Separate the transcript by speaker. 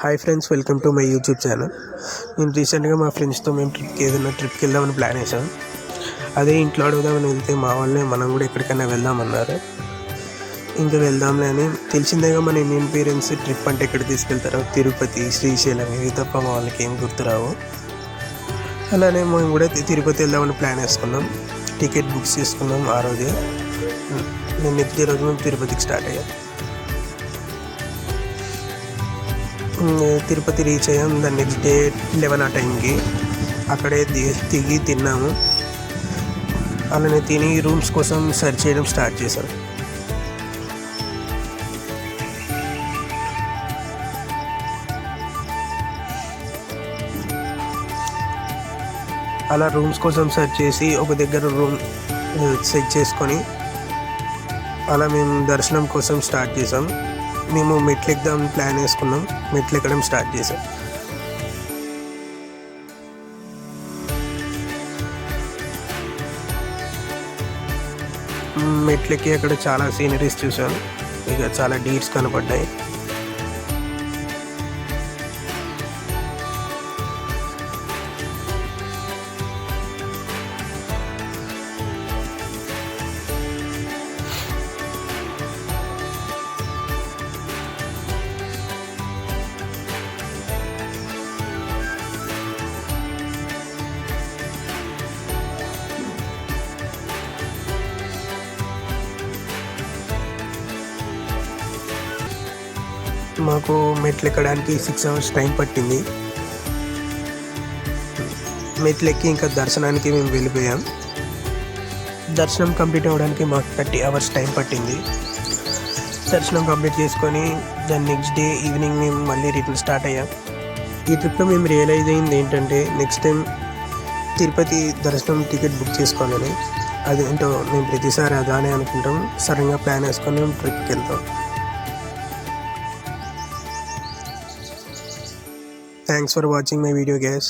Speaker 1: Hi friends, welcome to my YouTube channel. నేను రీసెంట్గా మా ఫ్రెండ్స్తో మేము ఏదైనా ట్రిప్కి వెళ్దామని ప్లాన్ వేసాం. అదే ఇంట్లో అడుగుదామని వెళ్తే మా వాళ్ళే మనం కూడా ఎక్కడికైనా వెళ్దామన్నారు. ఇంకా వెళ్దాంలే అని. తెలిసిందేగా మన ఇండియన్ పేరెంట్స్ ట్రిప్ అంటే ఎక్కడ తీసుకెళ్తారో తిరుపతి, శ్రీశైలం, ఇవి తప్ప మా వాళ్ళకి ఏం గుర్తురావు. అలానే మేము కూడా తిరుపతి వెళ్దామని ప్లాన్ వేసుకున్నాం. టికెట్ బుక్ చేసుకున్నాం ఆ రోజే. నేను నెక్స్ట్ డే రోజు మేము తిరుపతికి స్టార్ట్ అయ్యాం. తిరుపతి రీచ్ అయ్యాం. దాని నెక్స్ట్ డే 11 ఆ టైంకి అక్కడే దిగి తిన్నాము. అలానే తిని రూమ్స్ కోసం సెర్చ్ చేయడం స్టార్ట్ చేశాం. అలా రూమ్స్ కోసం సెర్చ్ చేసి ఒక దగ్గర రూమ్ సెట్ చేసుకొని అలా మేము దర్శనం కోసం స్టార్ట్ చేసాం. మేము మెట్లు ఎక్దాం ప్లాన్ వేసుకున్నాం. మెట్లు ఎక్కడం స్టార్ట్ చేసాం. మెట్లకి అక్కడ చాలా సీనరీస్ చూసాం. ఇక చాలా డీర్స్ కనపడ్డాయి. మాకు మెట్లు ఎక్కడానికి 6 hours టైం పట్టింది. మెట్లు ఎక్కి ఇంకా దర్శనానికి మేము వెళ్ళిపోయాం. దర్శనం కంప్లీట్ అవ్వడానికి మాకు 30 hours టైం పట్టింది. దర్శనం కంప్లీట్ చేసుకొని దాని నెక్స్ట్ డే ఈవినింగ్ మేము మళ్ళీ రిటర్న్ స్టార్ట్ అయ్యాం. ఈ ట్రిప్లో మేము రియలైజ్ అయింది ఏంటంటే నెక్స్ట్ టైం తిరుపతి దర్శనం టికెట్ బుక్ చేసుకోవాలని. అదేంటో మేము ప్రతిసారి అదానే అనుకుంటాం. సడన్గా ప్లాన్ వేసుకొని మేము ట్రిప్కి వెళ్తాం. Thanks for watching my video, guys.